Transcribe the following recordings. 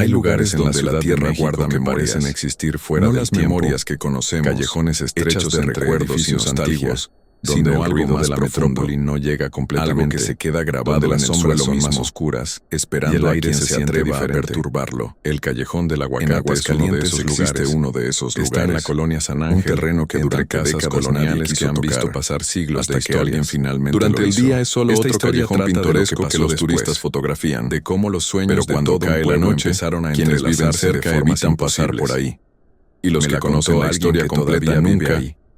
Hay lugares donde la tierra guarda memorias parecen existir fuera de las memorias que conocemos, callejones estrechos de recuerdos antiguos, donde el ruido de la metrópoli no llega completamente, algo que se queda grabado en el suelo más oscuras, esperando a quien se atreva a perturbarlo. El Callejón del Aguacate es uno de esos lugares. Está en la colonia San Ángel, un terreno que durante casas coloniales que han visto pasar siglos hasta que alguien finalmente durante el día es solo otro callejón pintoresco que los turistas fotografían, de cómo los sueños de cuando cae la noche empezaron a quienes viven cerca evitan pasar por ahí. Y los que conocen la historia completa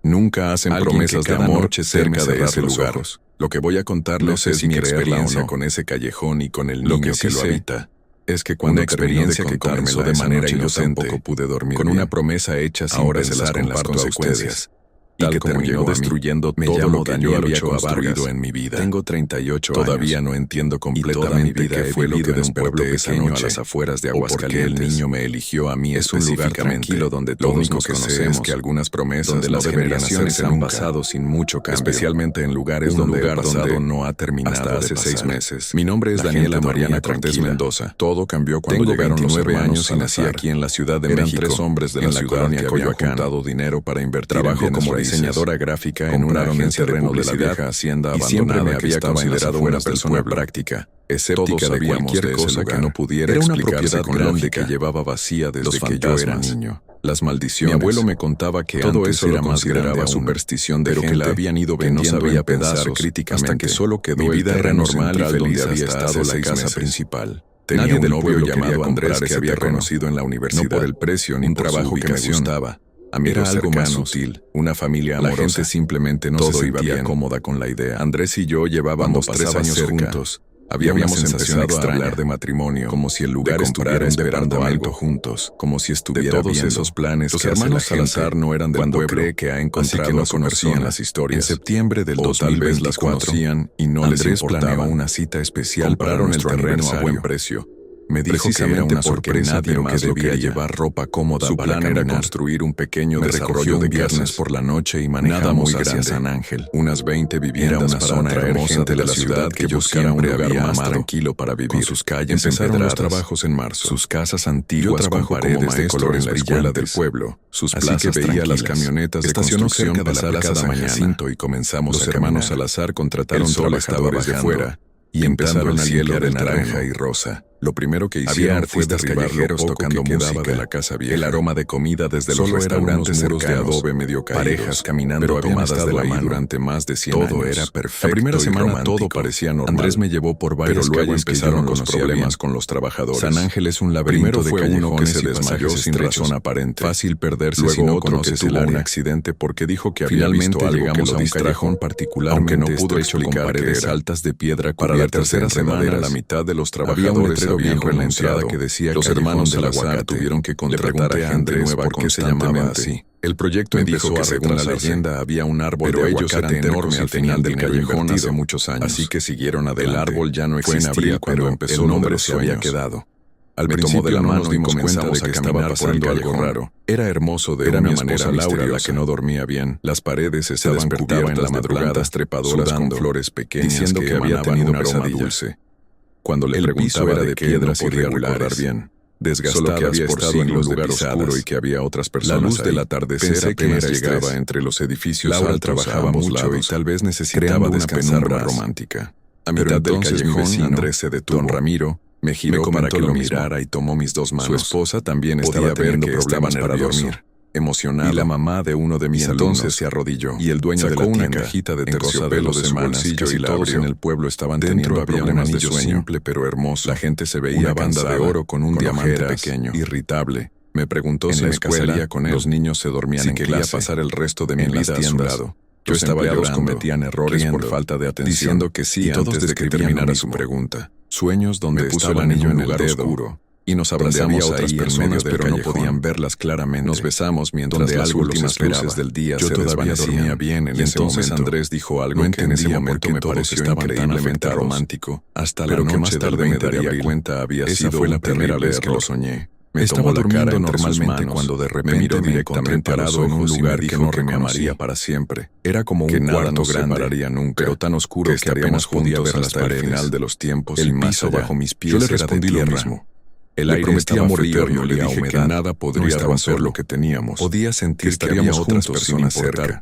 nunca hacen promesas de amor cerca de ese lugar. Lo que voy a contarles es mi experiencia con ese callejón y con el niño que lo habita. Es que cuando experiencia que comenzó de manera inocente, pude dormir con una promesa hecha sin pensar en las consecuencias. Y que terminó destruyendo todo lo que yo había construido en mi vida. Tengo 38 años. Todavía no entiendo completamente qué fue lo que desperté esa noche a las afueras de Aguascalientes. El niño me eligió a mí específicamente. Es un lugar tranquilo donde todos nos conocemos, que algunas promesas donde las generaciones han pasado sin mucho cambio. Especialmente en lugares donde el pasado no ha terminado hasta hace 6 meses. Mi nombre es Daniela Mariana Cortés Mendoza. Todo cambió cuando llegaron los 9 años y nací aquí en la Ciudad de México. Eran 3 hombres de la ciudad que habían juntado dinero para invertir en bienes raíces. Diseñadora gráfica en una agencia de publicidad de la vieja hacienda abandonada que estaba considerado una persona práctica, escéptica de cualquier cosa que no pudiera explicarse con lógica, que llevaba vacía desde que yo era niño. Las maldiciones. Mi abuelo me contaba que todo eso era más grande a superstición de gente, que la habían ido vendiendo en pedazos críticamente, hasta que solo quedó mi vida era normal y feliz donde había estado la casa principal. Nadie del pueblo llamado Andrés que había conocido en la universidad, no por el precio ni un trabajo que me gustaba. Era algo más sutil, una familia amorosa. La gente simplemente no se sentía cómoda con la idea. Andrés y yo llevábamos 3 años juntos. Habíamos empezado a hablar de matrimonio, como si el lugar estuviera esperando algo juntos, como si estuviera todos viendo esos planes. Los hermanos Salazar no eran del cuando pueblo, cree que ha encontrado, así que no conocían las historias. En septiembre del 2024, tal vez las conocían y no Andrés les importaba. Una cita especial para el terreno a buen precio. Me dijo que era una sorpresa, nadie más debía llevar ropa cómoda. Su plan era construir un pequeño desarrollo de viernes por la noche y manejamos hacia San Ángel. Unas 20 viviendas para zona hermosa de la ciudad que buscaba un lugar más tranquilo para vivir. Con sus calles empezaron los trabajos en marzo. Sus casas antiguas con paredes de colores brillantes del pueblo. Sus plazas así que veía las camionetas de construcción pasar cada mañana y comenzamos. Los hermanos Salazar contrataron trabajadores de fuera y empezaron a limpiar de naranja y rosa. Lo primero que hicieron fue callejeros tocando música de la casa vieja. El aroma de comida desde los restaurantes cercanos, de adobe medio caídos, parejas caminando pero tomadas de la mano durante más de 100 años. Todo era perfecto. La primera semana todo parecía normal. Andrés me llevó por varias pero luego empezaron los problemas con los trabajadores. San Ángel es un laberinto de callejones que se desmayó sin razón aparente. Fácil perderse luego si no conoces el área. Un accidente porque dijo que había visto algo llegamos a un callejón particular, aunque no pudo explicar paredes altas de piedra. Para la tercera semana, la mitad de los trabajadores viejo en la entrada que decía los hermanos de la Aguacate tuvieron que contratar a gente nueva por qué se llamaba así. El proyecto empezó que según la leyenda había un árbol pero de aguacate enorme al final del callejón hace muchos años. Así que siguieron adelante. El árbol ya no existía. Fue en abril cuando empezó el nombre se había quedado. Al principio de la mano dimos cuenta de que estaba pasando algo raro. Era hermoso de una manera Laura la que no dormía bien. Las paredes se despertaban en la madrugada trepadoras con flores pequeñas diciendo que había tenido una pesadilla dulce. Cuando le preguntaba era de piedras irregulares, bien, desgastado solo que había estado en un lugar oscuro y que había otras personas. La luz del atardecer apenas llegaba entre los edificios. Laura trabajaba mucho y tal vez necesitaba descansar una romántica. A mitad del callejón, Andrés se detuvo. Don Ramiro me giró para que lo mirara y tomó mis 2 manos. Su esposa también estaba teniendo problemas para dormir. Emocionada, y la mamá de uno de mis entonces se arrodilló y el dueño sacó de la tienda, una cajita de terciopelo de su bolsillo y todos en el pueblo estaban teniendo había un anillo simple pero hermoso. La gente se veía una banda de oro con un diamante pequeño, irritable. Me preguntó si me casaría con él. Los niños se dormían en quería pasar el resto de mi vida a su lado. Yo estaba llorando, cometían errores por falta de atención, diciendo que sí antes de que terminara su pregunta. Sueños donde puso el anillo en el dedo oscuro. Y nos abrazamos otras personas, pero no podían verlas claramente. Nos besamos mientras las últimas luces del día se todavía dormía bien en ese momento. Entonces Andrés dijo algo que en ese momento me pareció increíblemente romántico. Hasta la noche más tarde me daría cuenta había sido la primera vez que lo soñé. Me estaba durmiendo normalmente cuando de repente me miró directamente parado en un lugar que no reclamaría para siempre. Era como un cuarto grande, nunca, pero tan oscuro que apenas podía ver hasta el final de los tiempos. El piso bajo mis pies. Yo le respondí lo mismo. El aire prometía amor eterno, le dije que nada podría romper lo que teníamos. Podía sentir que había otras personas cerca.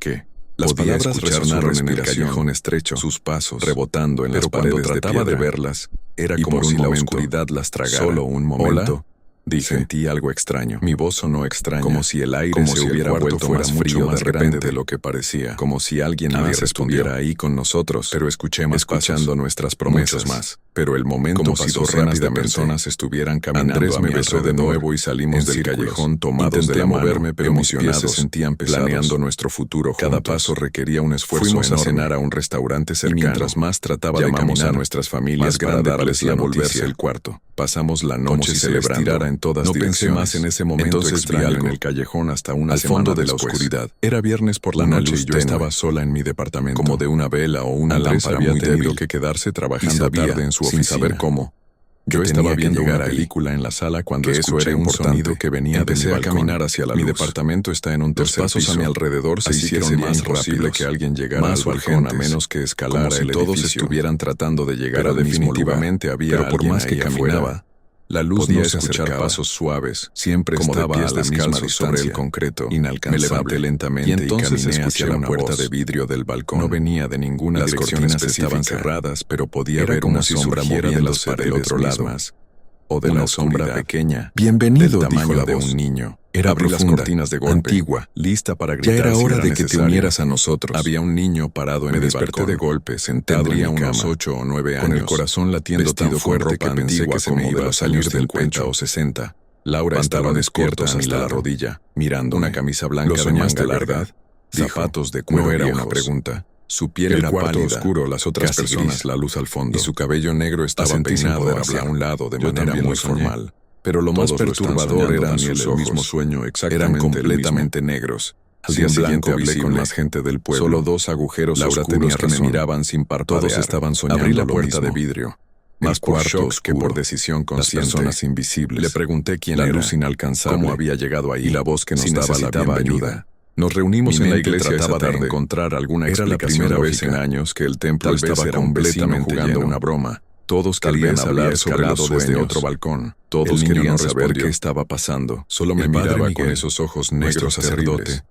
Las palabras resonaron en el callejón estrecho, sus pasos rebotando en las paredes de piedra. Pero cuando trataba de verlas, era como si la oscuridad las tragara. Solo un momento. ¿Hola? Dije. Sentí algo extraño. Mi voz sonó extraña. Como si el aire se hubiera vuelto más frío de repente de lo que parecía. Como si alguien más estuviera ahí con nosotros. Pero escuché más escuchando nuestras promesas más. Pero el momento como pasó rápidamente. Personas estuvieran caminando. Andrés me besó de nuevo y salimos del callejón tomados de la mano. Moverme, pero emocionados, mis pies se sentían pesados, planeando nuestro futuro juntos. Cada paso requería un esfuerzo. Fuimos a cenar a un restaurante cercano. Y mientras más trataba de caminar a nuestras familias para darles la noticia al cuarto. Pasamos la noche celebrando. En todas no direcciones. Pensé más en ese momento. Entonces vi algo en el callejón hasta una semana al fondo de la oscuridad. Era viernes por la noche y yo estaba sola en mi departamento. Como de una vela o una lámpara muy débil que quedarse trabajando tarde en su oficina. Sin saber cómo. Yo estaba viendo una película en la sala cuando escuché un sonido que venía de mi balcón. Empecé a caminar hacia la luz. Mi departamento está en un tercer piso. Los pasos a mi alrededor se hicieron más rápido que alguien llegara al balcón a menos que escalara el edificio. Todos estuvieran tratando de llegar al mismo lugar. Pero por más que caminaba, la luz podía escuchar pasos suaves, siempre como estaba a la misma distancia sobre el concreto, inalcanzable. Me levanté lentamente y entonces caminé hacia la puerta de vidrio del balcón. No venía de ninguna dirección específica. Las cortinas estaban cerradas, pero podía ver una sombra moviéndose del otro lado, o de la sombra pequeña, bienvenido, del tamaño de un niño. Era profunda, las cortinas de golpe, antigua, lista para gritar. Ya era hora de que te unieras a nosotros. Había un niño parado en mi balcón. De golpe, sentado en mi unos 8 o 9 años, con el corazón latiendo tan fuerte que pensé que se me iba a salir del pecho. O 60. Laura estaba despierta hasta la rodilla, mirando una camisa blanca de manga larga, zapatos de cuero. No era una pregunta. Su piel era pálida, oscuro, las otras personas gris, la luz al fondo, y su cabello negro estaba peinado hacia un lado de manera muy formal. Pero lo más perturbador eran sus ojos. El mismo sueño, eran completamente negros. Al día siguiente hablé con más gente del pueblo. Solo 2 agujeros oscuros que me miraban sin parpadear. Todos estaban soñando. Abrí la puerta de vidrio. Más por shock que por decisión consciente. Las personas invisibles. Le pregunté quién era, la luz inalcanzable, cómo había llegado ahí, y la voz que nos daba la bienvenida. Nos reunimos en la iglesia esa tarde de encontrar alguna explicación. Era la primera vez en años que el templo estaba completamente jugando una broma. Todos querían hablar sobre los sueños desde otro balcón. Todos querían saber qué estaba pasando. Solo me miraba con esos ojos negros sacerdote.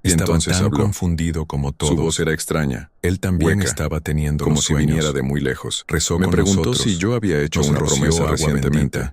Y entonces habló, confundido como todos. Su voz era extraña. Él también estaba teniendo como si viniera de muy lejos. Rezó me preguntó si yo había hecho una promesa recientemente.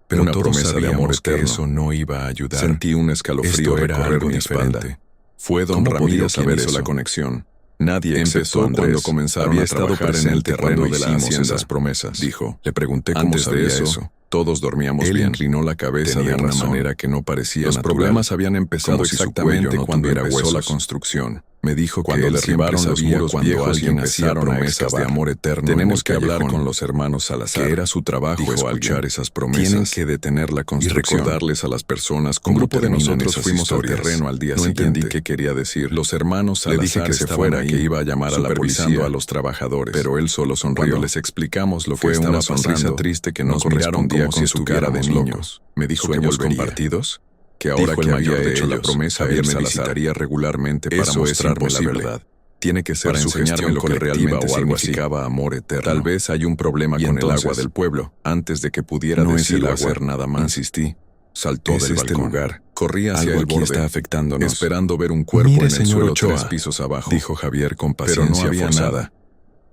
Pero todos sabíamos que eso no iba a ayudar. Sentí un escalofrío recorrer mi espalda. Fue don Ramiro quien hizo la conexión. Nadie empezó Andrés, cuando comenzaron a trabajar en el terreno de la hacienda. Esas promesas, dijo. Le pregunté cómo sabía eso. Todos dormíamos bien. Él inclinó la cabeza de una manera que no parecía natural. Los problemas habían empezado exactamente cuando empezó la construcción. Me dijo que cuando derribaron los muros cuando alguien hacía promesas de amor eterno. Tenemos que hablar con los hermanos Salazar. Que era su trabajo escuchar esas promesas. Tienen que detener la construcción y recordarles a las personas cómo un grupo de nosotros fuimos al terreno al día siguiente. No entendí qué quería decir. Los hermanos Salazar le dije que se fuera y que iba a llamar a la policía a los trabajadores. Pero él solo sonrió. Cuando les explicamos lo que estaba pasando, fue una sonrisa triste que nos miraron como si estuviéramos locos. Me dijo que compartidos. Que ahora que había hecho la promesa, él me visitaría regularmente para mostrarme la verdad. Tiene que ser para enseñarme lo que realmente significaba amor eterno. Tal vez hay un problema con el agua del pueblo. Antes de que pudiera decirlo hacer nada más, insistí. Saltó del balcón. Lugar. Corrí hacia el borde, está afectándonos. Esperando ver un cuerpo en el suelo 3 pisos abajo. Dijo Javier con paciencia. Pero no había nada.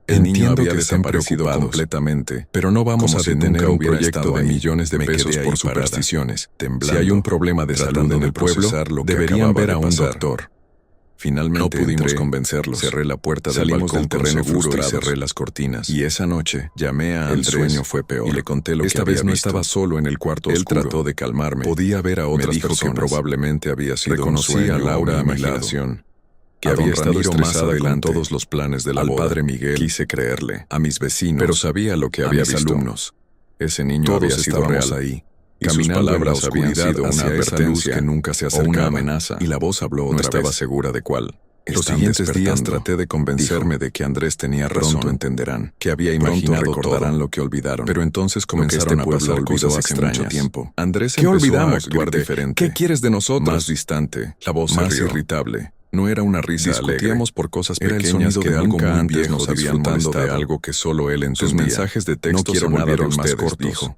El niño había desaparecido completamente, pero no vamos a detener un proyecto de millones de pesos por supersticiones. Si hay un problema de salud en el pueblo, deberían ver a un doctor. Finalmente no pudimos convencerlos. Cerré la puerta del balcón del terreno seguro y cerré las cortinas. Y esa noche llamé a Andrés. El sueño fue peor. Y le conté lo que había visto. Esta vez no estaba solo en el cuarto oscuro. Él trató de calmarme. Podía ver a otras personas. Me dijo que probablemente había sido un sueño, a Laura a mi lado. Que había estado estresada con todos los planes de la boda. Al padre Miguel quise creerle, a mis vecinos, pero sabía lo que había visto. Alumnos. Ese niño todos había sido real ahí. Y caminando en la oscuridad hacia una advertencia que nunca se acercaba, una amenaza, y la voz habló otra vez. No estaba segura de cuál. Los siguientes días traté de convencerme de que Andrés tenía razón. Pronto entenderán, que había imaginado recordarán lo que olvidaron. Pero entonces comenzaron a pasar cosas extrañas. Mucho tiempo. Andrés empezó a actuar diferente. ¿Qué quieres de nosotros? Más distante, la voz más irritable. No era una risa discutíamos por cosas pequeñas que nunca antes nos habían molestado de algo que solo él entendía. Sus mensajes de texto no quiero volver a ustedes, más cortos. Dijo.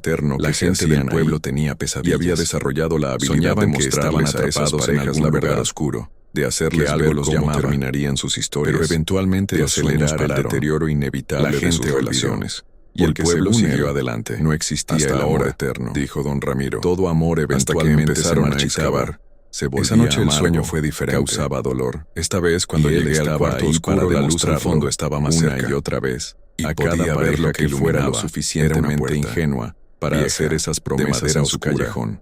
eterno La que se gente del hacían pueblo ahí, tenía y pesadillas. había desarrollado la habilidad Soñaban de que estaban mostrarles a esas atrapados en parejas algún la verdad lugar oscuro, de hacerles que algo ver los cómo llamaba. terminarían sus historias, Pero eventualmente de los sueños acelerar el pararon. deterioro inevitable La de gente sus olvidó. relaciones. Y el Porque pueblo según siguió él, adelante. no existía Hasta el amor ahora, eterno, dijo don Ramiro. Todo amor Hasta que eventualmente se empezaron a marchitaba. excavar. Se volvía Esa noche el amargo, sueño fue diferente. causaba dolor. Esta vez cuando Y él llegué al estaba cuarto ahí oscuro, para la luz al demostrarlo fondo estaba más una cerca. y otra vez. Y A podía cada ver pareja lo que que fuera lo iluminaba. suficientemente Era una puerta ingenua para vieja, hacer esas de promesas madera en su oscura, callejón.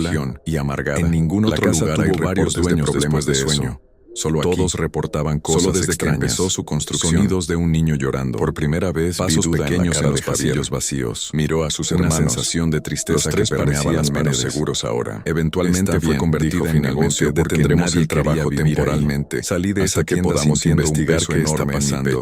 región y amargada. En ningún otro lugar hay varios dueños problemas de sueño. Solo aquí. Todos reportaban cosas solo desde extrañas. Que empezó su construcción. Sonidos de un niño llorando. Por primera vez, pasos pequeños en los pasillos vacíos. Miró a sus hermanos. Una sensación de tristeza que permeaba las menos seguros ahora. Eventualmente fue convertida en negocio. Detendremos el trabajo temporalmente. Salí de esta que podamos investigar qué está pasando.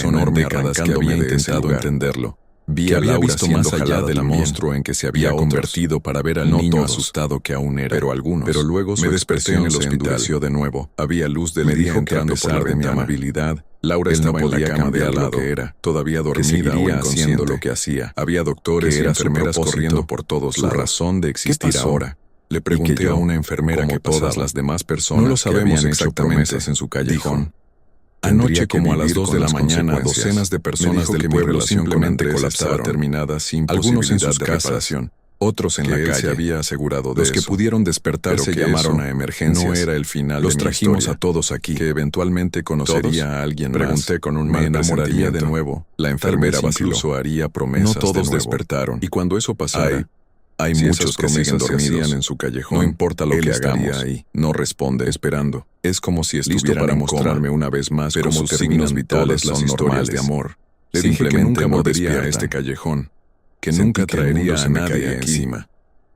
enorme décadas que había intentado entenderlo. Vi a Laura siendo más allá del monstruo en que se había convertido para ver al niño asustado que aún era. Pero luego me desperté en el hospital de nuevo. Había luz del día entrando por la ventana. Mi amabilidad, Laura estaba en la cama de al lado, que era todavía dormida o haciendo lo que hacía. Había doctores y enfermeras corriendo por todos lados. Su razón de existir ahora. Le pregunté a una enfermera que todas las demás personas no lo sabemos exactamente en su callejón. Anoche, como a las 2 de la mañana, docenas de personas del pueblo simplemente colapsaron, terminada sin algunos en sus casas, otros en la calle. Se había asegurado de los que pudieron despertarse llamaron a emergencias. No era el final. Los trajimos a todos aquí. Que eventualmente conocería a alguien más. Pregunté con un me enamoraría de nuevo. La enfermera incluso haría promesas. No todos despertaron. Y cuando eso pasara, hay muchos que siguen dormidos en su callejón. No importa lo que hagamos ahí. No responde, esperando. Es como si estuviera para mostrarme una vez más, pero sus signos vitales son normales de amor. Le dije que nunca volvería a este callejón, que nunca traería a nadie encima.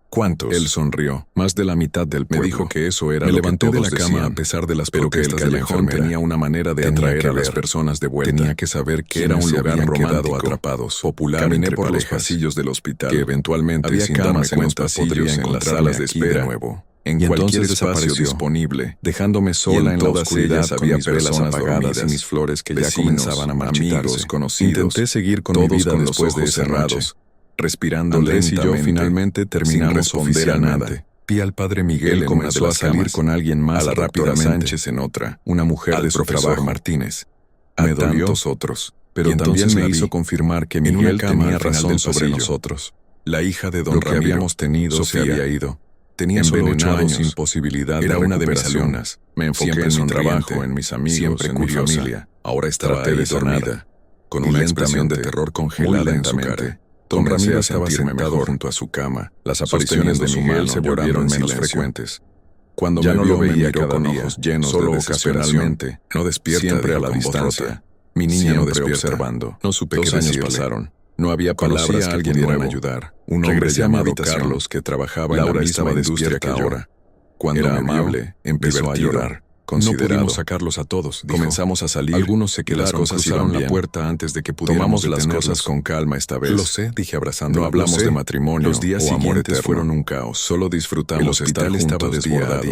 ¿Cuántos? Él sonrió. Más de la mitad del pueblo. Me dijo que eso era. Me levanté de la cama a pesar de las protestas de la enfermera. Tenía una manera de atraer a las personas de vuelta. Tenía que saber que era un lugar romántico, atrapados, popular. Caminé por los pasillos del hospital, que eventualmente había camas en los pasillos, en las salas de espera de nuevo. En cualquier espacio disponible, dejándome sola en la oscuridad. Había personas apagadas y mis flores que ya comenzaban a marchitarse. Amigos, conocidos. Intenté seguir con mi vida después de cerrados. Respirando Andrés y yo finalmente terminamos oficialmente. Vi al padre Miguel. Él comenzó a salir con alguien más, a la rápida Sánchez en otra, una mujer de su trabajo, Martínez. Me dolió otros, pero también me hizo confirmar que Miguel tenía razón sobre nosotros. La hija de don Ramiro que habíamos tenido se había ido. Tenía solo 8 años, sin posibilidad de recuperación. Era una de mis alumnas. Me enfoqué en mi trabajo, en mis amigos, siempre en mi familia. Ahora estaba ahí dormida, con una expresión de terror congelada en su cara. Don Ramiro estaba sentado junto a su cama. Las apariciones de Miguel se volvieron menos frecuentes. Cuando ya no lo veía con ojos llenos solo de ocasionalmente, no despierta, siempre a la distancia. Mi niña no despierta, observando. No supe qué decirle. 2 años pasaron. No había palabras que alguien pudieran ayudar. Un hombre llamado Carlos que trabajaba en la misma industria que yo. Cuando era amable, empezó a llorar. No pudimos sacarlos a todos. Comenzamos a salir. Algunos se quedaron, las cosas cruzaron la puerta antes de que pudiéramos detenerlos. Tomamos las cosas con calma esta vez. Lo sé, dije abrazando. No hablamos de matrimonio. Los días siguientes fueron un caos. Solo disfrutamos. El hospital estaba desbordado.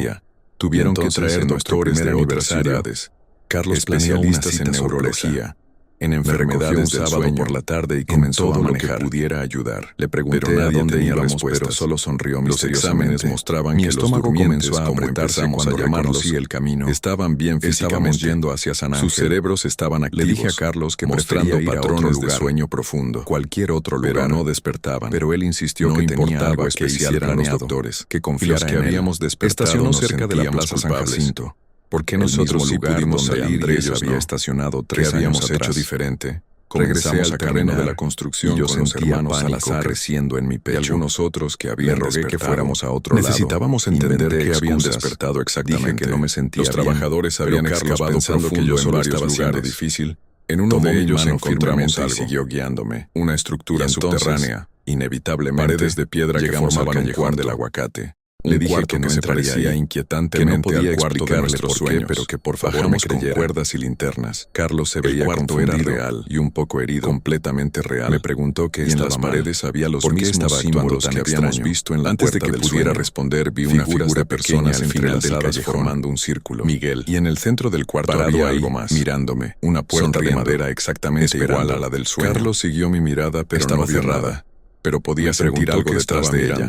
Tuvieron que traer doctores de universidades. Carlos, especialistas en neurología, en enfermedades del sueño por la tarde, y comenzó a manejar lo que pudiera ayudar. Le pregunté a dónde íbamos, pero solo sonrió misteriosamente. Los exámenes mostraban que los durmientes, comenzó a apretarse cuando llamarlos, y el camino estaban bien físicamente. Estábamos yendo hacia San Ángel. Sus cerebros estaban activos. Le dije a Carlos que mostrando patrones de sueño profundo. Cualquier otro lugar no despertaban, pero él insistió que tenía algo que hicieran los doctores, que confiara en él. Habíamos despertado. Estacionó cerca de la Plaza San Jacinto. Porque nosotros sí pudimos salir y ellos había estacionado 3 años atrás. Hecho diferente. Regresé al terreno de la construcción, yo sentía pánico creciendo en mi pecho. Y algunos otros que habían rogué que fuéramos a otro lado. Necesitábamos entender que habían despertado exactamente. Dije que no me sentía bien. Los trabajadores habían excavado profundo en varios lugares. Difícil. En uno de ellos encontramos algo. Siguió guiándome. Una estructura subterránea. Inevitablemente. Paredes de piedra que formaban un cuarto del aguacate. Le dije que no entraría inquietantemente, que no podía explicarle por qué, pero que por favor me creyera. Con cuerdas y linternas. Carlos se veía confundido, era real y un poco herido, completamente real. Me preguntó que en las paredes había los mismos símbolos que habíamos visto en la puerta del sueño. Antes de que pudiera responder, vi una figura de personas entrelazadas formando un círculo. Miguel. Y en el centro del cuarto había algo más, mirándome. Una puerta de madera exactamente igual a la del sueño. Carlos siguió mi mirada, pero estaba cerrada. Pero podía sentir algo detrás de ella.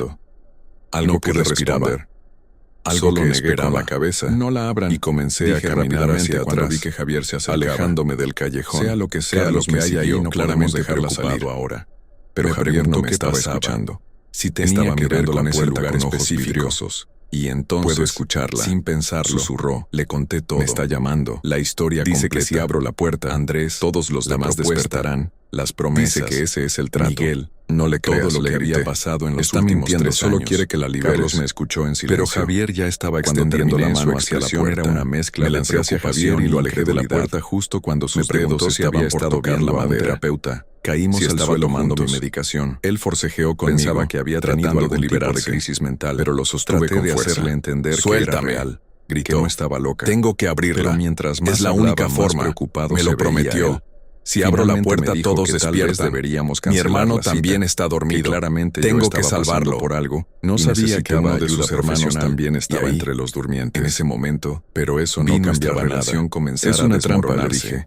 Algo que respiraba. Algo que negué con la cabeza. No la abran. Y comencé a caminar hacia atrás. Vi que Javier se acercaba, alejándome del callejón. Sea lo que sea, lo que haya ahí, no podemos dejarla salir ahora. Pero Javier no me estaba escuchando. Si tenía que ver con ese lugar específico. Y entonces, puedo escucharla, sin pensarlo, susurró. Le conté todo. Me está llamando. La historia dice completa. Que si abro la puerta, Andrés, todos los demás despertarán. Las promesas. Dice que ese es el trato. Miguel, no le creas todo lo que había pasado en los últimos 3 años. Solo quiere que la liberes. Carlos me escuchó en silencio. Pero Javier ya estaba extendiendo la mano hacia la puerta. Era una mezcla. Me lancé hacia Javier y lo alejé de la puerta justo cuando sus dedos estaban por tocar la madera. Terapeuta. Caímos al suelo tomando mi medicación. Él forcejeó conmigo. Pensaba que había tratado de liberarse de crisis mental, pero lo sostuve con fuerza. Hacerle entender que era real. Gritó. Que no estaba loca. Tengo que abrirla. Pero mientras más es la única forma. Me lo prometió. Si abro la puerta, todos despiertan. Mi hermano también está dormido. Claramente tengo que salvarlo por algo. No sabía que uno de sus hermanos también estaba entre los durmientes en ese momento, pero eso no cambiaba nada. Es una trampa, le dije.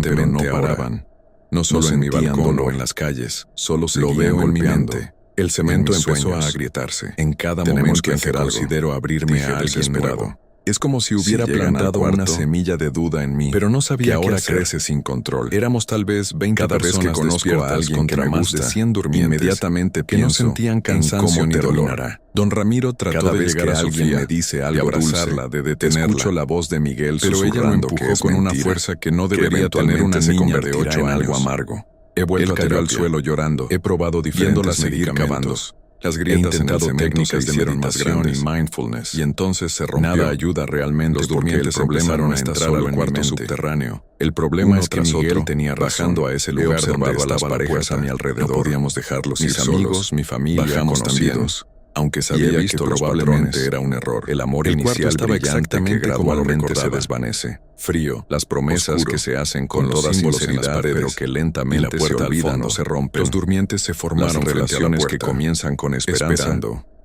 pero no paraban. No solo en mi balcón o en las calles, solo lo veo en mi mente. El cemento empezó a agrietarse. En cada momento en que considero abrirme a alguien nuevo. Es como si hubiera plantado una semilla de duda en mí, pero no sabía que ahora crece sin control. Éramos tal vez 20 personas. Cada vez que conozco a alguien que me gusta, más de 100 durmientes, inmediatamente que no sentían cansancio ni dolor. Don Ramiro trató de llegar a alguien, me dice algo, de abrazarla, de detenerla. Escucho la voz de Miguel, pero ella lo empujó con una fuerza que no debería tener una niña de 8 años. Algo amargo. He vuelto a tirar al suelo llorando. He probado diferentes medicamentos. Las grietas en el cemento se hicieron más grandes y mindfulness, y entonces se rompió. Nada ayuda realmente. Los durmientes empezaron a entrar al cuarto subterráneo. El problema es que Miguel tenía razón. Bajando a ese lugar donde estaban las parejas a mi alrededor, no podíamos dejarlos ir solos. Mis amigos, mi familia, bajamos conocidos. Aunque sabía que probablemente era un error. El amor inicial estaba exactamente que gradualmente se desvanece. Frío, las promesas oscuro, que se hacen con toda sinceridad, pero que lentamente la puerta se olvidan o se rompen. Los durmientes se formaron relaciones que comienzan con esperanza,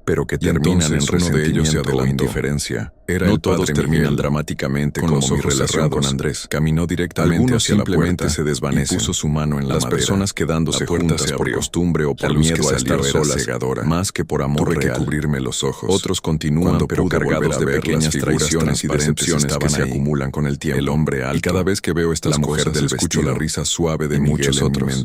pero que terminan en resentimiento o indiferencia. No todos terminan dramáticamente con los ojos cerrados. Con Andrés caminó directamente hacia la puerta, se desvanece, puso su mano en la madera. Las personas quedándose juntas por costumbre o por miedo a estar solas, más que por amor real. Cubrirme los ojos. Otros continúan, pero cargados de pequeñas traiciones y decepciones que se acumulan con el tiempo. El hombre alto. Y cada vez que veo estas cosas, escucho la risa suave de muchos otros,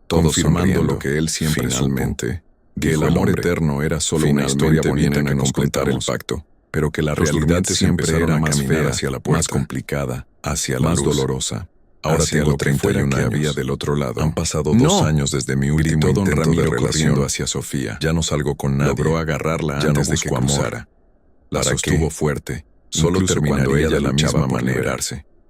confirmando lo que él siempre finalmente. Que el amor eterno era solo una historia bonita que nos completara el pacto, pero que la realidad siempre era más fea hacia la puerta, más complicada, hacia la más dolorosa. Ahora tengo 31 años. Había del otro lado. Han pasado 2 años desde mi último intento de relación hacia Sofía. Ya no salgo con nadie. Logró agarrarla antes de que cruzara. La sostuvo fuerte. Solo terminó ella de la misma manera.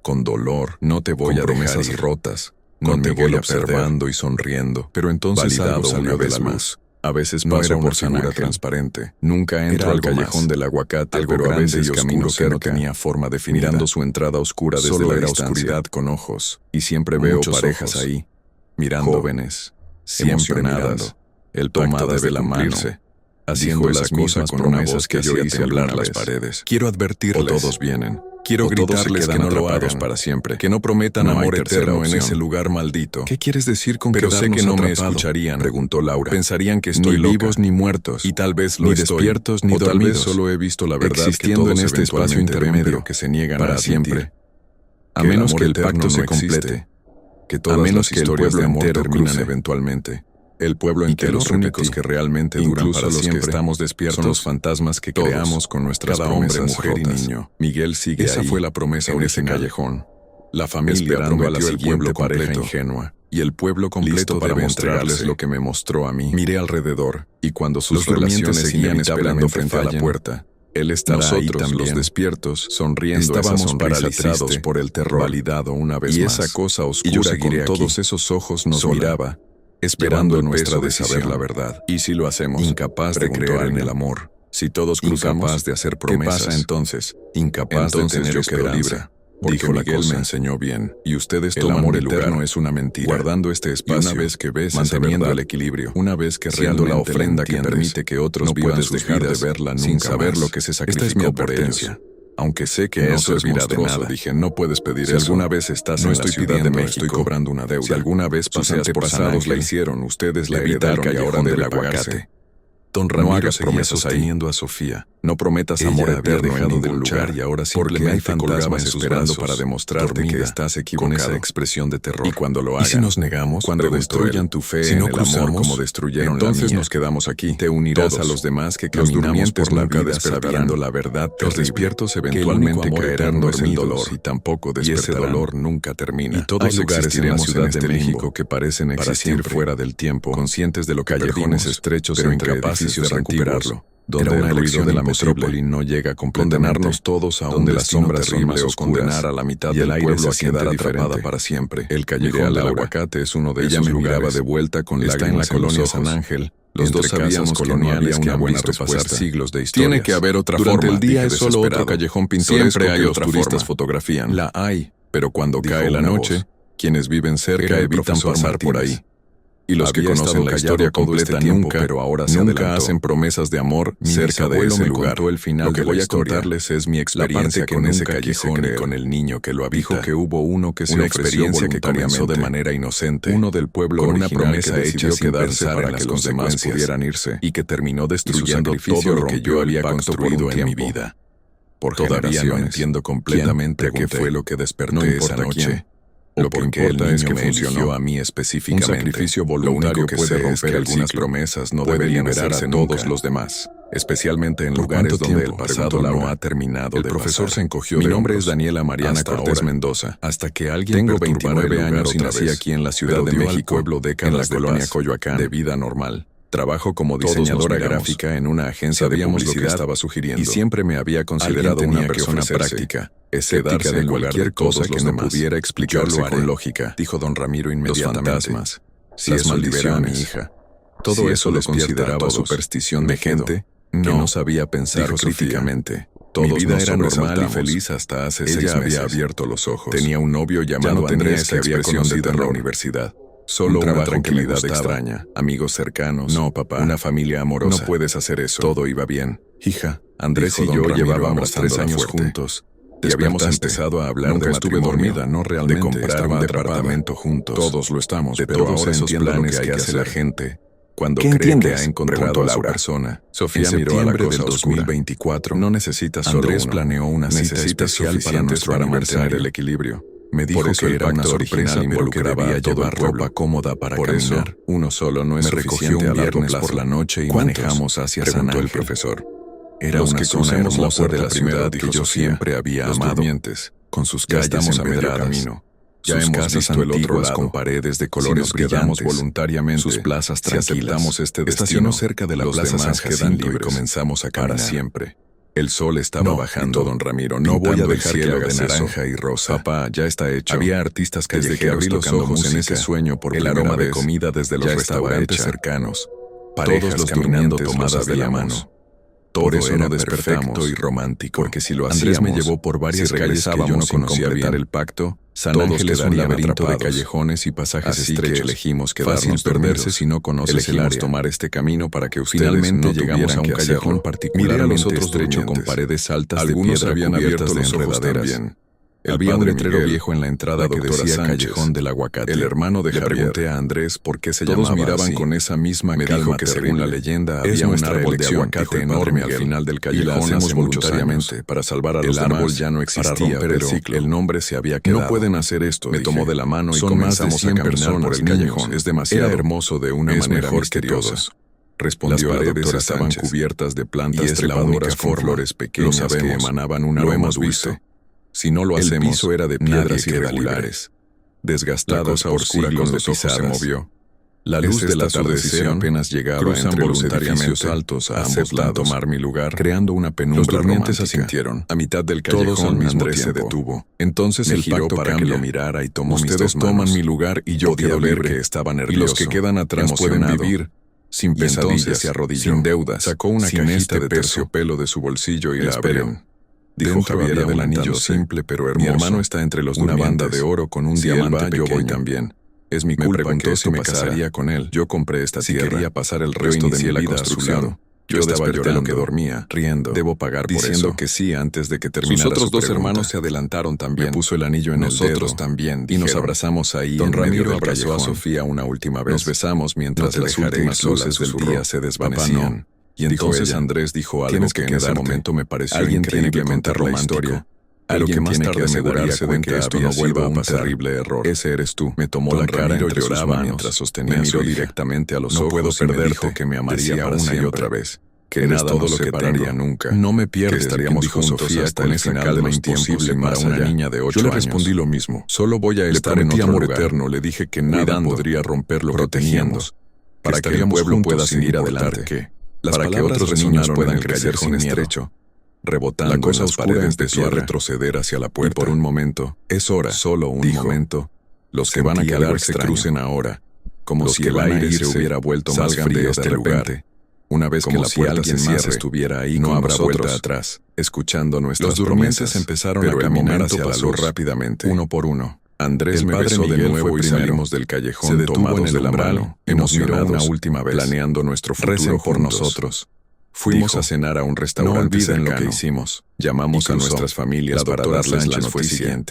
Con dolor. No te voy a dejar ir. Rotas. Con Miguel observando y sonriendo. Pero entonces algo salió de la luz. A veces no era por figura transparente. Nunca entro al callejón del aguacate, algo pero a veces camino que no tenía forma definida. Mirando su entrada oscura desde la oscuridad con ojos. Y siempre veo parejas ahí, mirando, jóvenes, siempre mirando. El tomadas de la mano, haciendo las mismas promesas que yo hice al hablar las paredes. Quiero advertirles, todos vienen. Quiero gritarles que no lo hagan para siempre, que no prometan amor eterno en ese lugar maldito. ¿Qué quieres decir con pero sé que no me escucharían? Preguntó Laura. Pensarían que estoy ni vivos ni muertos, y tal vez lo estoy, despiertos ni dormidos. Tal vez solo he visto la verdad existiendo en este espacio intermedio que se niegan para siempre. A menos que el pacto se complete, que todas las historias de amor terminan eventualmente. El pueblo entero, los únicos que realmente duran para siempre, los que estamos despiertos, son los fantasmas que creamos con nuestras promesas, mujer y niño. Miguel sigue Esa fue la promesa en ese callejón. La familia esperando a la siguiente pareja ingenua. Y el pueblo completo para mostrarles lo que me mostró a mí. Miré alrededor, y cuando sus relaciones seguían esperando frente a la puerta, él estará nosotros ahí también, los despiertos, sonriendo. Estábamos paralizados por el terror, validado una vez más. Y esa cosa oscura con todos esos ojos nos miraba, esperando nuestra de saber la verdad. ¿Y si lo hacemos? Incapaz de creer en el amor. Si todos cruzamos, incapaz de hacer promesas. ¿Qué pasa entonces? Incapaz de tener esperanza. Dijo la cosa, me enseñó bien. Y ustedes toman el eterno es una mentira. Guardando este espacio, una vez que ves, manteniendo el equilibrio. Una vez que siendo la ofrenda que permite que otros vivan sus vidas, de verla nunca sin saber más. Lo que se sacrificó. Esta es mi advertencia. Aunque sé que no servirá de nada, dije, no puedes pedir eso. Si alguna vez estás en la Ciudad de México, estoy cobrando una deuda. Si alguna vez paseas por pasados la hicieron, ustedes la evitaron y ahora del aguacate. Don Ramiro, no hagas promesas sosteniendo a Sofía. No prometas amor eterno en ningún lugar y ahora simplemente fantasmas esperando para demostrarte que estás equivocado. Con esa expresión de terror. Y cuando lo hagan, ¿y si nos negamos? Cuando destruyan tu fe en el amor como destruyeron entonces la mía, nos quedamos aquí. Te unirás a los demás que caminamos por la vida sabiendo la verdad. Los despiertos eventualmente caerán no es el dolor y tampoco despertarán. Y ese dolor nunca termina. Y todos existiremos en este México que parecen existir fuera del tiempo, conscientes de lo que callejones estrechos pero incapaces de recuperarlo. Donde una elección de la metrópoli no llega a condenarnos todos a donde las sombras terribles o condenar a la mitad del pueblo a quedar atrapada para siempre. El callejón del aguacate es uno de esos lugares. Ella me miraba de vuelta con lágrimas. Está en la colonia San Ángel. Los dos sabíamos coloniales que han visto pasar siglos de historia. Tiene que haber otra forma. Durante el día es solo otro callejón pintoresco. Siempre hay otra forma. Turistas fotografían. La hay, pero cuando cae la noche, quienes viven cerca evitan pasar por ahí. Y los que conocen la historia completa nunca, pero ahora nunca hacen promesas de amor cerca de ese lugar. Lo que voy a contarles es mi experiencia con ese callejón y con el niño que lo habita. Dijo que hubo uno que se ofreció que comenzó de manera inocente, uno del pueblo con una promesa hecha sin quedarse para que los demás pudieran irse, y que terminó destruyendo todo lo que yo había construido en mi vida. Todavía no entiendo completamente qué fue lo que desperté esa noche. Lo que importa es que funcionó a mí específicamente. Un sacrificio voluntario que puede romper algunas promesas no deberían liberarse a todos los demás, especialmente en lugares donde el pasado no ha terminado. El profesor se encogió. Mi nombre es Daniela Mariana Cortés Mendoza. Hasta que alguien tengo 29 años y nací aquí en la Ciudad de México, pueblo décadas en la colonia Coyoacán, de vida normal. Trabajo como diseñadora gráfica en una agencia de publicidad lo que estaba sugiriendo, y siempre me había considerado una persona práctica, escéptica de cualquier cosa que no pudiera explicarse con lógica, dijo don Ramiro inmediatamente. Los fantasmas, si las maldiciones, mi hija, todo eso lo consideraba superstición de gente que no sabía pensar críticamente. Mi vida era normal y feliz hasta hace 6 meses. Ella había abierto los ojos. Tenía un novio llamado Andrés que había conocido en la universidad. Solo una tranquilidad extraña, amigos cercanos, no papá, una familia amorosa. No puedes hacer eso. Todo iba bien. Hija, Andrés y yo llevábamos 3 años juntos. Y habíamos empezado a hablar de estuve dormida, no realmente, de comprar un departamento juntos. Todos lo estamos, de pero todos esos planes que hace la gente cuando cree que ha encontrado a su persona. Sofía miró a la cosa del 2024. No necesitas solo Andrés planeó una cita especial para nuestro mantener el equilibrio. Me dijo que era una sorpresa involucraba llevar ropa cómoda para caminar. Uno solo no es suficiente. Me recogió un viernes por la noche y manejamos hacia San Ángel. El profesor. Era una zona hermosa de la ciudad que yo siempre había amado. Con sus calles empedradas. Ya hemos visto el otro lado, con paredes de colores brillantes, voluntariamente, sus plazas tranquilas. Si aceptamos este destino, estacionó cerca de la plaza San Jacinto y comenzamos a caminar. Para siempre. El sol estaba bajando, don Ramiro. No voy a dejar que hagas de naranja y rosa. Papá, ya está hecho. Había artistas callejeros desde que abrí los ojos en ese sueño por el aroma de comida desde los restaurantes cercanos. Parejas todos los caminando tomadas de la mano. Por eso no despertamos y romántico. Porque si lo hacíamos, Andrés me llevó por varias calles que yo no conocía bien el pacto. San Ángel es un laberinto de callejones y pasajes estrechos. Elegimos quedarnos fácil perderse si no conoces el área. Tomar este camino para que ustedes finalmente no llegamos a un callejón particular. Miré a los otros estrecho con paredes altas de piedra habían abierto los ojos también. Había un letrero viejo en la entrada que decía Callejón del Aguacate. El hermano de Javier. Le pregunté a Andrés por qué se llamaba así. Todos miraban con esa misma calma. Me dijo que según la leyenda había un árbol de aguacate enorme al final del callejón. Y la hacemos voluntariamente para salvar a los demás. El árbol ya no existía, pero el nombre se había quedado. No pueden hacer esto, me tomó de la mano y comenzamos a caminar por el callejón. Es demasiado hermoso de una manera misteriosa. Respondió la doctora. Estaban cubiertas de plantas trepadoras con flores pequeñas que emanaban un aroma dulce. Si no lo hacemos, el piso era de piedras irregulares, desgastadas por siglos de pisadas. Se movió. La luz del atardecer apenas llegaba entre los edificios altos a ambos lados, tomar mi lugar, creando una penumbra. Los durmientes asintieron. A mitad del callejón, Andrés se detuvo. Entonces él giró para que lo mirara y tomó mis dos manos. Ustedes toman mi lugar y yo quedo libre. Que estaba nervioso. Y los que quedan atrás pueden vivir sin pesadillas, se arrodilló, sin deudas. Sacó una cajita de terciopelo de su bolsillo y la abrió. Dijo Javier, un anillo simple pero hermoso. Mi hermano está entre los durmientes. Una banda de oro con un diamante pequeño. Yo voy también. Es mi culpa. Me preguntó si me casaría con él. Yo compré esta tierra. Si quería pasar el resto de mi vida a su lado. Yo estaba llorando que dormía, riendo. Debo pagar por eso. Diciendo que sí antes de que terminara. Sus otros dos hermanos se adelantaron también. Me puso el anillo en nosotros también. Y nos abrazamos ahí. Don Ramiro abrazó a Sofía una última vez. Nos besamos mientras las últimas luces del día se desvanecían. Y entonces Andrés dijo algo que en ese momento me pareció increíblemente romántico. Algo que más tarde me daría cuenta de que esto no vuelva a un terrible error. Ese eres tú. Me tomó la cara entre sus manos mientras sostenía me miró directamente a los ojos. No puedo perder que me amaría una y otra vez. Que nada todo lo que pararía nunca. No me pierdes, estaríamos juntos hasta el final de lo imposible para una niña de 8 años. Yo le respondí lo mismo. Solo voy a estar en otro lugar. Eterno. Le dije que nada podría romper lo que teníamos. Para que el pueblo pueda seguir adelante. Para que otros niños puedan crecer sin miedo. Rebotando la cosa oscura paredes empezó a retroceder hacia la puerta. Y por un momento, es hora, solo un momento. Los que van a quedar se crucen ahora, como si el aire se hubiera vuelto más frío de este lugar. Una vez que la puerta se cierre, estuviera ahí, no habrá vuelta atrás. Escuchando nuestras promesas, los durmientes empezaron a caminar hacia la luz rápidamente, uno por uno. Andrés me besó de nuevo y salimos del callejón tomados de la mano, emocionados una última vez, planeando nuestro futuro por nosotros. Fuimos a cenar a un restaurante cercano. Lo que hicimos. Llamamos a nuestras familias para darles la noticia.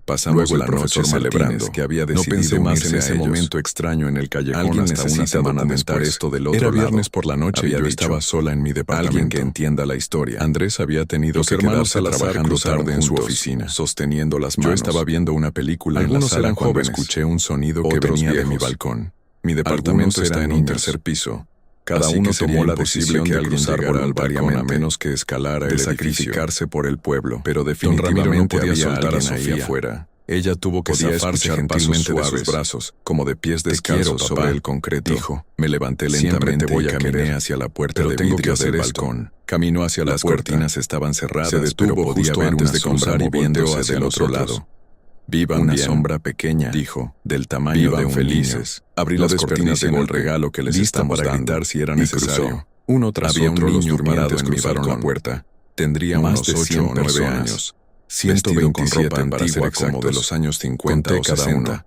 Pasamos la noche celebrando que había decidido no pensé más en ese momento extraño en el callejón hasta una semana después. Esto del otro Era viernes por la noche y yo estaba sola en mi departamento. Alguien que entienda la historia. Andrés había tenido que quedarse trabajando tarde en su oficina, sosteniendo las manos. Yo estaba viendo una película en la sala cuando escuché un sonido que venía de mi balcón. Mi departamento está en un tercer piso. Cada uno tomó la decisión de cruzar al balcón a menos que escalara el sacrificarse por el pueblo. Pero definitivamente había soltar a Sofía afuera. Ella tuvo que zafarse gentilmente de sus brazos, como de pies descalzos sobre el concreto. Dijo, me levanté lentamente y caminé hacia la puerta de vidrio del balcón. Caminó hacia la puerta. Las cortinas estaban cerradas, se detuvo, pero podía ver antes de cruzar y viendo hacia el otro lado. Vivan una bien, sombra pequeña, dijo, del tamaño de un felices. Niño. Abrí las cortinas en el regalo que les estamos para gritar si era necesario. Uno tras otro los durmientes cruzaron la puerta. Tendría más de 8 o 9 años. 127 antigua como de los años 50 o 60.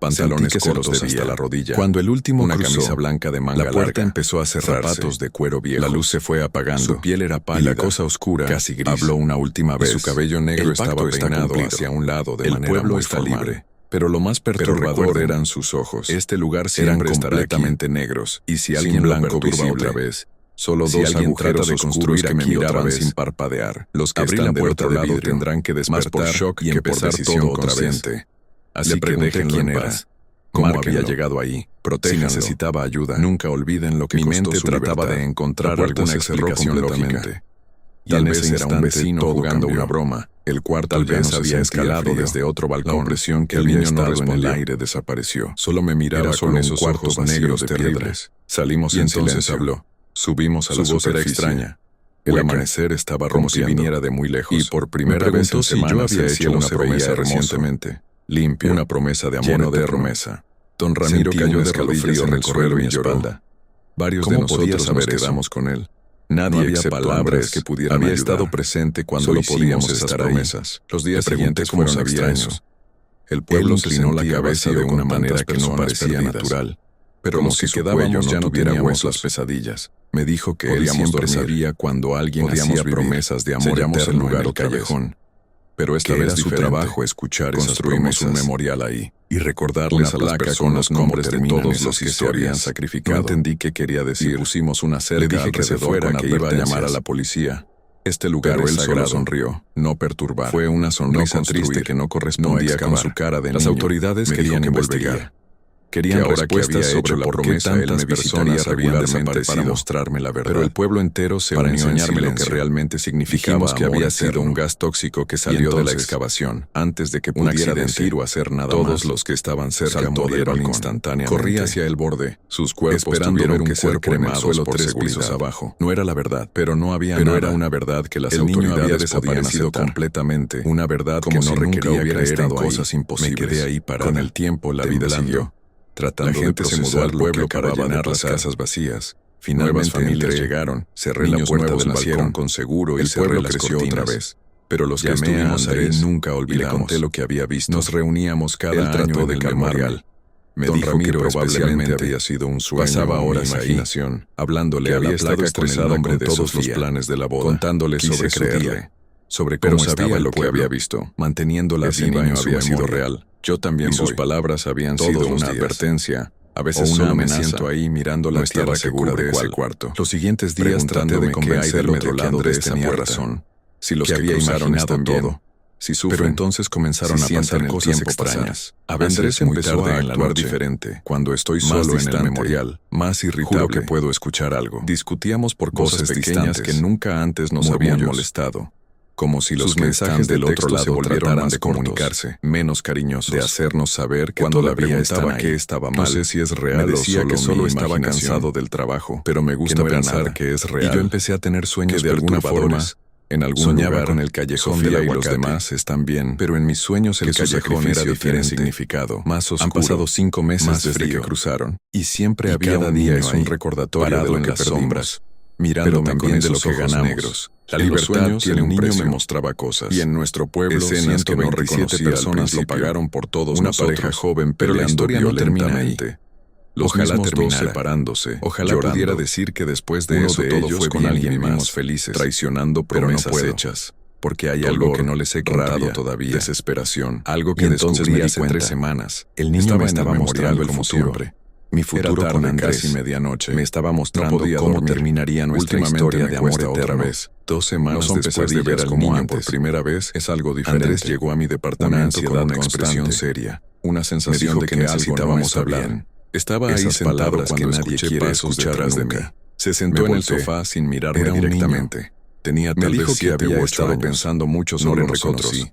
Pantalones cortos hasta la rodilla. Cuando el último una cruzó, camisa blanca de manga la puerta larga, empezó a cerrarse. Zapatos de cuero viejo. La luz se fue apagando. Su piel era pálida. Y la cosa oscura, casi gris. Habló una última vez. Su cabello negro estaba peinado hacia un lado de manera muy formal. El pueblo está libre. Pero lo más perturbador eran sus ojos. Este lugar siempre estará completamente negros. Y si alguien blanco visible otra vez, solo si dos agujeros de construir que me miraban sin parpadear. Los que están del otro lado tendrán que despertar por shock y empezar todo otra vez. Así que déjenlo en paz. ¿Cómo había llegado ahí? Si necesitaba ayuda, nunca olviden lo que mi mente trataba de encontrar alguna explicación lógica. Tal vez era un vecino jugando una broma. El cuarto tal vez había escalado desde otro balcón. La impresión que el niño no en el aire desapareció. Solo me miraba con esos ojos negros de piedras. Salimos y entonces habló. Subimos a la voz era extraña. El amanecer estaba como si viniera de muy lejos. Y por primera vez en semanas había hecho una promesa recientemente. Limpio, una promesa de amor lleno de promesa. Don Ramiro cayó de rodillas en el suelo y lloró. Varios de nosotros nos quedamos con él. Nadie había palabras que pudieran había ayudar. Estado presente cuando solo podíamos esas promesas. Los días siguientes fueron extraños. El pueblo inclinó la cabeza de una manera que no parecía natural. Pero como si quedábamos ya no tuviera huesos pesadillas. Me dijo que él siempre sabía cuando alguien hacía promesas de amor eterno en el callejón. Pero esta vez era su trabajo escuchar esas promesas. Un memorial ahí y recordarles a las personas con los nombres de todos los que se habían sacrificado. No entendí qué quería decir. Pusimos una cerca. Le dije que se fuera, que iba a llamar a la policía. Este lugar es sagrado. Sonrió, no perturbar. Fue una sonrisa triste que no correspondía con su cara de niño. Las autoridades querían investigar. Querían respuestas sobre la promesa tantas personas habían desaparecido para mostrarme la verdad. Pero el pueblo entero se unió a enseñarme lo que realmente significaba que había sido un gas tóxico que salió de la excavación. Antes de que pudiera decir o hacer nada todos los que estaban cerca murieron instantáneamente. Corrí hacia el borde. Sus cuerpos tuvieron que ser cremados por 3 pisos abajo. No era la verdad, pero no había nada. Era una verdad que las autoridades había desaparecido completamente. Una verdad como que no requería creer en cosas imposibles. Me quedé ahí parada. Con el tiempo la vida siguió. La gente se mudó al pueblo para llenar las casas vacías. Finalmente familias llegaron, cerré la puerta del balcón con seguro y cerré las cortinas otra vez. Pero los que estuvimos ahí nunca olvidamos. Le conté lo que había visto. Nos reuníamos cada año en el memorial. Me dijo que probablemente había sido un sueño. Pasaba horas imaginación, hablándole a la placa estresado con todos los planes de la boda, contándole sobre su día, sobre cómo sabía lo que había visto, manteniéndola viva en su memoria real. Yo también sus palabras habían sido una advertencia. A veces solo me siento ahí mirando la tierra segura de ese cuarto. Los siguientes días traté de convencerme de que Andrés tenía razón. Si los que había imaginado todo. Si sufro, entonces comenzaron a pasar cosas extrañas. A veces Andrés empezó a actuar diferente. Cuando estoy solo en el memorial, más irritable que puedo escuchar algo. Discutíamos por cosas pequeñas que nunca antes nos habían molestado. Como si los mensajes del otro lado trataran de comunicarse, menos cariñosos, de hacernos saber que cuando todavía estaba que estaba mal. No sé si es real. Me decía que solo estaba cansado del trabajo, pero me gusta pensar que es real. Y yo empecé a tener sueños de alguna forma. En algún soñaba lugar, con el callejón de y los demás están bien, pero en mis sueños el callejón era diferente significado, más oscuro. Han pasado 5 meses desde que cruzaron, y siempre había cada día es un recordatorio de lo que las sombras. Mirándome también de lo que ganamos. Negros. La libertad tiene un precio. Me mostraba cosas. Y en nuestro pueblo, escenas que no reconocía personas lo pagaron por todos una pareja joven, pero la historia no termina ahí. Los mismos dos separándose. Ojalá llorando. Pudiera decir que después de eso todo fue con alguien más felices, traicionando promesas hechas. Porque hay algo que no les he contado todavía. Desesperación. Algo que descubrí hace 3 semanas. El niño me estaba mostrando el futuro. Mi futuro con Andrés, casi medianoche. Me estaba mostrando cómo terminaría nuestra historia de amor otra vez. 2 semanas después de ver al niño por primera vez, es algo diferente. Andrés llegó a mi departamento con una expresión seria. Una sensación de que necesitábamos hablar. Estaba ahí sentado cuando nadie quiere escuchar de mí. Se sentó en el sofá sin mirarme directamente. Tenía tal vez 7 u 8 años. Pensando mucho sobre nosotros.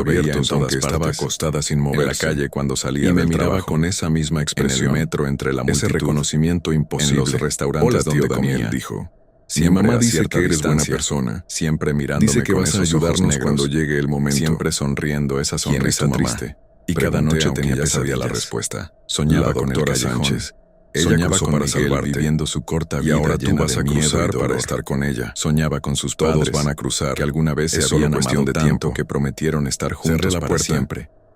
ojos abiertos, aunque aunque estaba acostada sin moverse. en la calle cuando salía Y me del miraba trabajo, con esa misma expresión. en el metro entre la multitud, Ese reconocimiento imposible. en los restaurantes Hola, donde tío Daniel, comía. dijo. Mi Siempre mamá a dice cierta que eres buena distancia, persona. siempre mirándome Dice que con vas a esos ojos ayudarnos negros, cuando llegue el momento. siempre sonriendo esa ¿Quién es sonrisa tu mamá? triste. Y cada Pregunté, noche aunque tenía ya sabía la pesadillas. respuesta. Soñaba La con el doctora callejón. Sánchez. Ella Soñaba cruzó con para Miguel salvarte. viviendo su corta Y vida ahora tú llena vas de a miedo y cruzar para dolor. estar con ella. Soñaba con sus Todos padres, van a cruzar. que alguna vez Es se solo habían cuestión amado de tanto tiempo. que prometieron estar juntos Cerré la para puerta. siempre.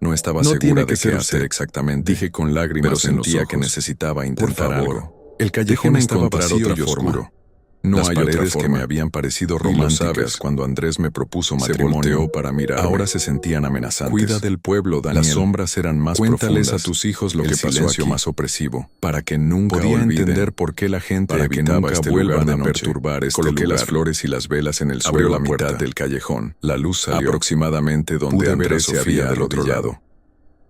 No estaba No segura tiene de que qué ser hacer usted, exactamente. dije con lágrimas pero en los sentía que ojos. necesitaba Por intentar favor. algo. El callejón Déjeme estaba encontrar vacío otra y forma. oscuro. No Las hay paredes otra que forma. me habían parecido Y lo románticas sabes, cuando Andrés me propuso se matrimonio, volteó para mirarme. ahora se sentían amenazantes. Cuida del pueblo, Daniel. Las sombras eran más Cuéntales profundas. a tus hijos lo el que pasó silencio aquí. más opresivo. Para que nunca Podía olviden. entender por qué la gente Para que evitaba nunca este vuelvan lugar de a noche. perturbar este Coloqué lugar. las flores y las velas en el Abrió suelo la a mitad mitad del callejón. La luz salió. Aproximadamente donde Pude ver a Andrés se Sofía había del otro arrodillado. lado.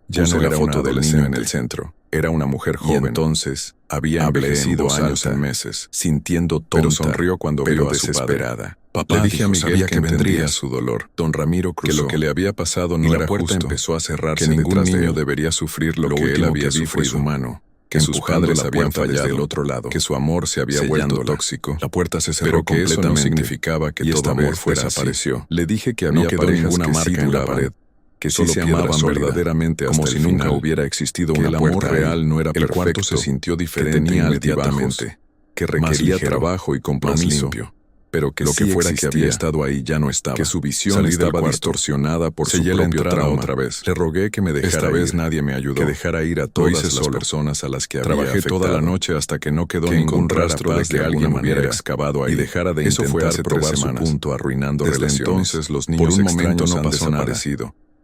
Ya no era foto del niño en el centro. Era una mujer joven. Y entonces había envejecido años en meses, sintiendo tonta, pero sonrió cuando vio a desesperada. Papá, le dije a Miguel que vendría su dolor. Don Ramiro cruzó. Que lo que le había pasado no era justo. Empezó a cerrarse. Que ningún niño debería sufrir lo que él había sufrido. Su mano. Que sus padres habían fallado desde el otro lado, que su amor se había vuelto tóxico. La puerta se cerró, pero que eso no significaba que todo amor desapareció. Le dije que había quedó ninguna marca en la pared, que solo se amaban verdaderamente hasta como si nunca hubiera existido una puerta. El amor real no era perfecto. El cuarto se sintió diferente inmediatamente, que requería trabajo y compromiso. Pero que lo que fuera que había estado ahí ya no estaba. Que su visión estaba distorsionada por su propio trauma. Otra vez. Le rogué que me dejara ir. Esta vez nadie me ayudó. Que dejara ir a todas las personas a las que había afectado. Trabajé toda la noche hasta que no quedó ningún rastro de que alguien hubiera excavado ahí. Y dejara de intentar probar su punto, arruinando relaciones. Desde entonces los niños por un momento no pasó nada.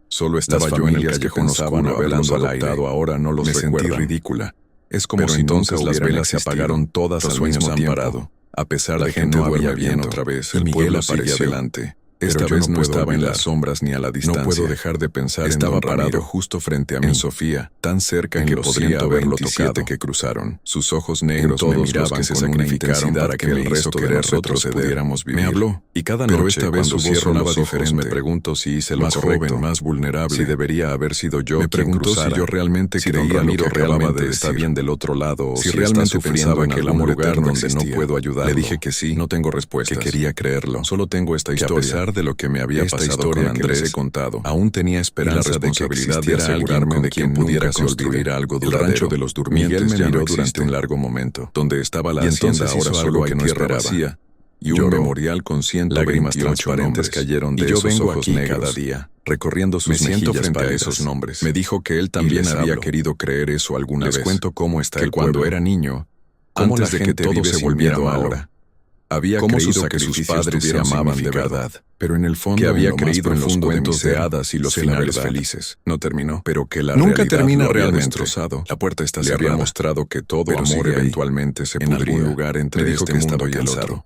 Solo estaba yo en el callejón oscuro hablando al aire. Ahora no los recuerdan. Me sentí ridícula. Es como si entonces las velas se apagaron todas al mismo tiempo. A pesar de que no había viento otra vez, el pueblo apareció adelante. Esta vez no estaba en las sombras ni a la distancia. No puedo dejar de pensar en Don Ramiro. Estaba parado justo frente a mí, en Sofía, tan cerca que podría haberlo tocado. Que cruzaron. Sus ojos negros me miraban con una intensidad para que el resto de nosotros pudiéramos vivir. Me habló, y cada noche, pero esta vez su voz sonaba diferente. Me preguntó si hice lo correcto, más vulnerable, si debería haber sido yo. Me preguntó si yo realmente creía lo que realmente está bien del otro lado, o si realmente pensaba en algún lugar donde no puedo ayudar. Le dije que sí, no tengo respuestas, que quería creerlo. Solo tengo esta historia. De lo que me había pasado con Andrés, que les he contado, aún tenía esperanza de que existiera asegurarme de quien pudiera construir algo duradero. El rancho de los durmientes Miguel me miró durante un largo momento, donde estaba la hacienda ahora solo hay tierra vacía, y un memorial con 128 transparentes cayeron de esos ojos negros cada día, recorriendo sus mejillas frente a esos nombres. Me dijo que él también había querido creer eso alguna vez. Les cuento cómo está el pueblo. Cuando era niño, antes de que todo se volviera ahora, había creído que sus padres se amaban de verdad, pero en el fondo que había creído en los cuentos de hadas y los finales felices. No terminó, pero que la nunca termina realmente. Destrozado. La puerta está cerrada. Le había mostrado que todo amor eventualmente se pudría en algún lugar entre este mundo y el otro.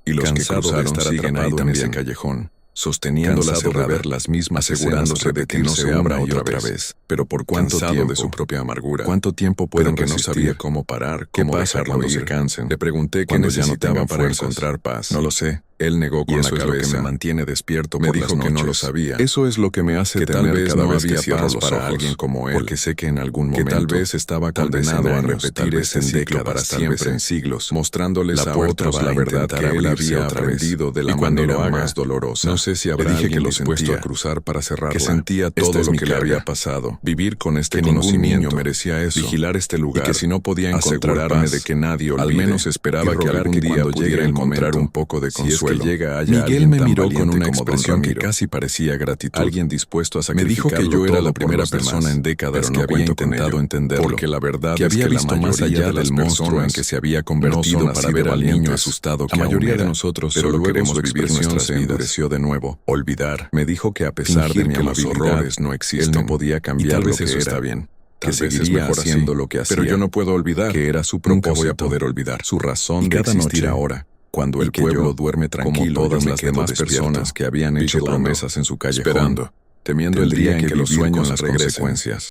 Y los que cruzaron siguen ahí en ese callejón, sosteniendo la cerrada, de ver las mismas, asegurándose de que no se abra otra vez. Pero por cuánto tiempo, de su propia amargura. ¿Cuánto tiempo pueden que no sabía cómo parar, cómo dejar cuando se cansen? Le pregunté que necesitaban para encontrar paz. No lo sé. Él negó con la cabeza. Eso es lo que me mantiene despierto por las noches. Me dijo que no lo sabía. Eso es lo que me hace temer tal vez cada vez que cierro los ojos para alguien como él. Porque sé que en algún momento, que tal vez estaba condenado a repetir ese ciclo para siempre, en siglos, mostrándoles a otros la verdad que él había aprendido de la manera más dolorosa. No sé si habrá alguien dispuesto a cruzar para cerrarla. Que sentía todo lo que le había pasado. Vivir con este conocimiento merecía eso. Vigilar este lugar. Y que si no podía encontrarme de que nadie olvide, al menos esperaba que algún día pudiera encontrar un poco de consuelo. Miguel me miró con una expresión que casi parecía gratitud. Alguien dispuesto a sacrificarlo. Me dijo que yo era la primera persona en décadas que había intentado entenderlo. Porque la verdad que había visto más allá del monstruo en que se había convertido para ver al niño asustado. La mayoría de nosotros solo queremos vivir nuestras vidas. Endureció de nuevo. Olvidar. Me dijo que a pesar de mi amabilidad, no existen. Él no podía cambiar lo que está bien. Que seguiría haciendo lo que hacía. Pero yo no puedo olvidar que era su propósito. Nunca voy a poder olvidar su razón de existir ahora. Cuando el pueblo duerme tranquilo, como todas las demás personas que habían hecho promesas en su callejón, esperando, temiendo el día en que los sueños las consecuencias.